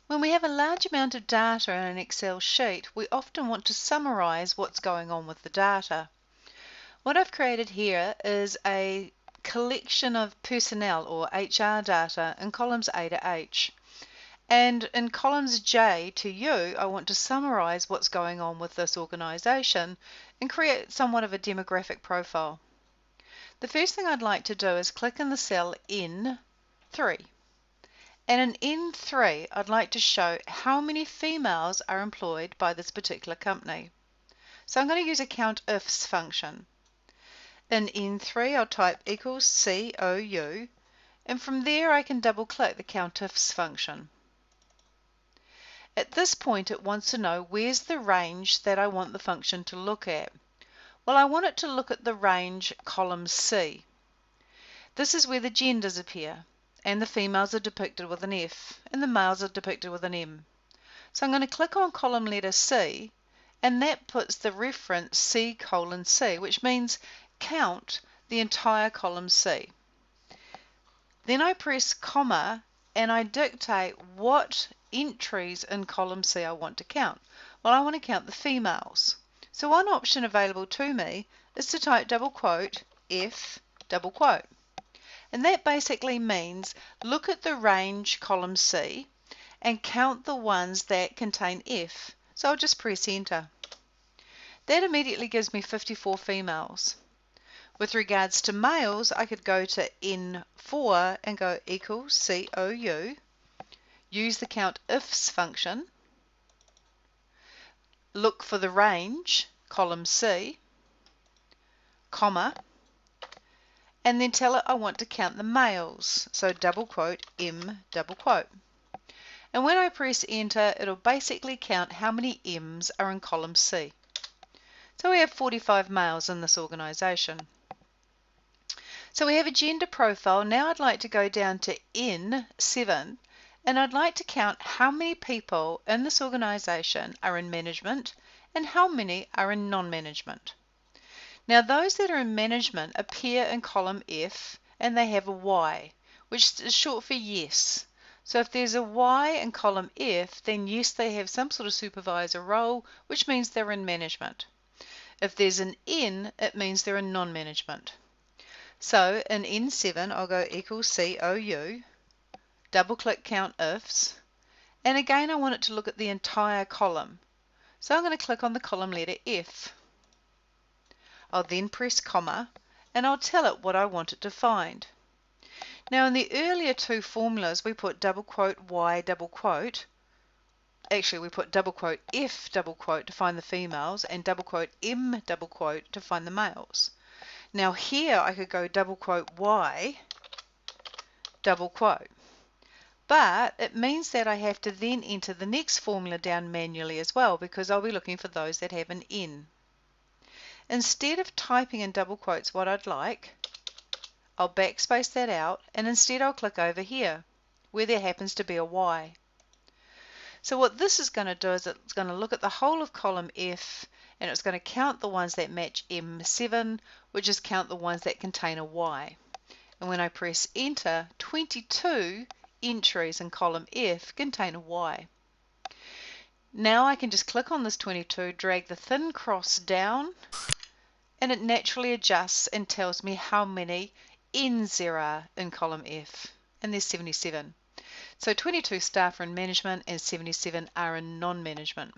When we have a large amount of data in an Excel sheet, we often want to summarize what's going on with the data. What I've created here is a collection of personnel or HR data in columns A to H. And in columns J to U, I want to summarize what's going on with this organization and create somewhat of a demographic profile. The first thing I'd like to do is click in the cell N3. And in N3, I'd like to show how many females are employed by this particular company. So I'm going to use a COUNTIFS function. In N3, I'll type equals COU, and from there I can double click the COUNTIFS function. At this point, it wants to know where's the range that I want the function to look at. Well, I want it to look at the range column C. This is where the genders appear, and the females are depicted with an F, and the males are depicted with an M. So I'm going to click on column letter C, and that puts the reference C:C, which means count the entire column C. Then I press comma, and I dictate what entries in column C I want to count. Well, I want to count the females. So one option available to me is to type double quote F double quote. And that basically means look at the range column C and count the ones that contain F. So I'll just press enter. That immediately gives me 54 females. With regards to males, I could go to N4 and go equals COU, use the COUNTIFS function, look for the range, column C, comma, and then tell it I want to count the males, so double quote M double quote. And when I press enter, it'll basically count how many M's are in column C. So we have 45 males in this organization. So we have a gender profile. Now I'd like to go down to N7, and I'd like to count how many people in this organization are in management and how many are in non-management. Now those that are in management appear in column F, and they have a Y, which is short for yes. So if there's a Y in column F, then yes, they have some sort of supervisor role, which means they're in management. If there's an N, it means they're in non-management. So in N7, I'll go equals COU, double click COUNTIFS, and again I want it to look at the entire column. So I'm going to click on the column letter F. I'll then press comma, and I'll tell it what I want it to find. Now in the earlier two formulas, we put double quote Y double quote. Actually, we put double quote F double quote to find the females and double quote M double quote to find the males. Now here I could go double quote Y double quote, but it means that I have to then enter the next formula down manually as well, because I'll be looking for those that have an N. Instead of typing in double quotes what I'd like, I'll backspace that out, and instead I'll click over here where there happens to be a Y. So what this is going to do is it's going to look at the whole of column F, and it's going to count the ones that match M7, which is count the ones that contain a Y. And when I press enter, 22 entries in column F contain a Y. Now I can just click on this 22, drag the thin cross down, and it naturally adjusts and tells me how many N's there are in column F, and there's 77. So 22 staff are in management and 77 are in non-management.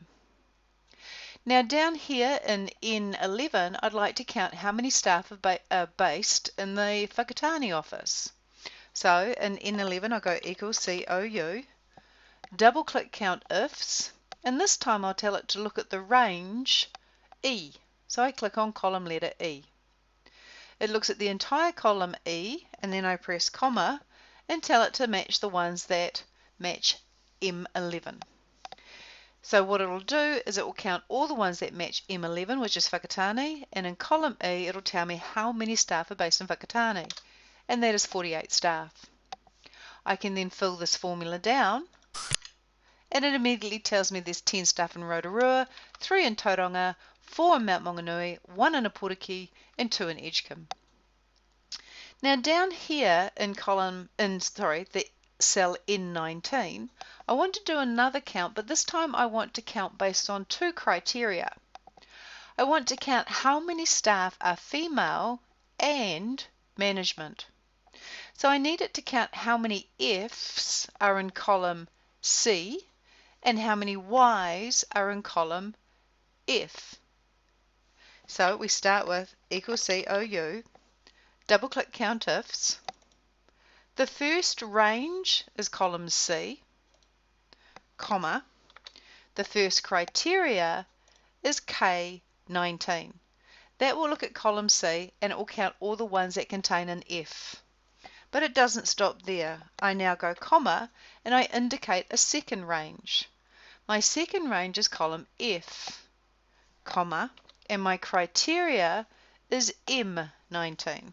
Now down here in N11, I'd like to count how many staff are based in the Whakatane office. So in N11, I'll go equals COU, double click COUNTIFS, and this time I'll tell it to look at the range E. So I click on column letter E. It looks at the entire column E, and then I press comma and tell it to match the ones that match M11. So what it'll do is it will count all the ones that match M11, which is Whakatane, and in column E it'll tell me how many staff are based in Whakatane, and that is 48 staff. I can then fill this formula down, and it immediately tells me there's 10 staff in Rotorua, 3 in Tauranga, 4 in Mount Maunganui, 1 in Aporiki, and 2 in Edgecombe. Now down here in the cell N19, I want to do another count, but this time I want to count based on two criteria. I want to count how many staff are female and management. So I need it to count how many F's are in column C and how many Y's are in column F. So we start with equals COU, double click COUNTIFS. The first range is column C, comma, the first criteria is K19. That will look at column C and it will count all the ones that contain an F. But it doesn't stop there. I now go comma and I indicate a second range. My second range is column F, comma, and my criteria is M19.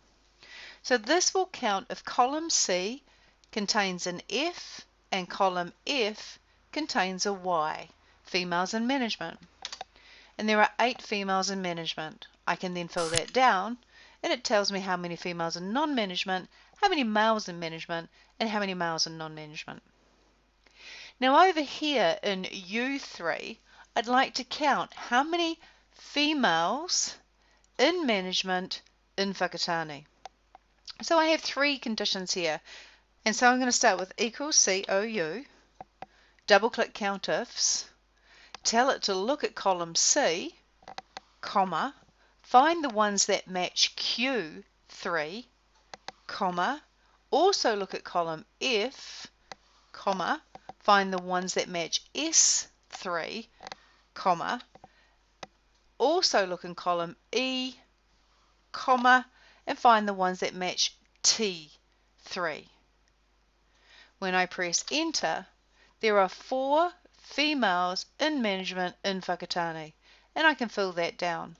So this will count if column C contains an F and column F contains a Y, females in management. And there are 8 females in management. I can then fill that down and it tells me how many females in non-management, how many males in management, and how many males in non-management. Now over here in U3, I'd like to count how many females in management in Whakatane. So I have 3 conditions here. And so I'm going to start with equals COU, double click COUNTIFS, tell it to look at column C, comma, find the ones that match Q3, comma, also look at column F, comma, find the ones that match S3, comma, also look in column E, comma, and find the ones that match T3. When I press enter, there are 4 females in management in Whakatane, and I can fill that down.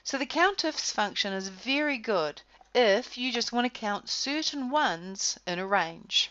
So the COUNTIFS function is very good if you just want to count certain ones in a range.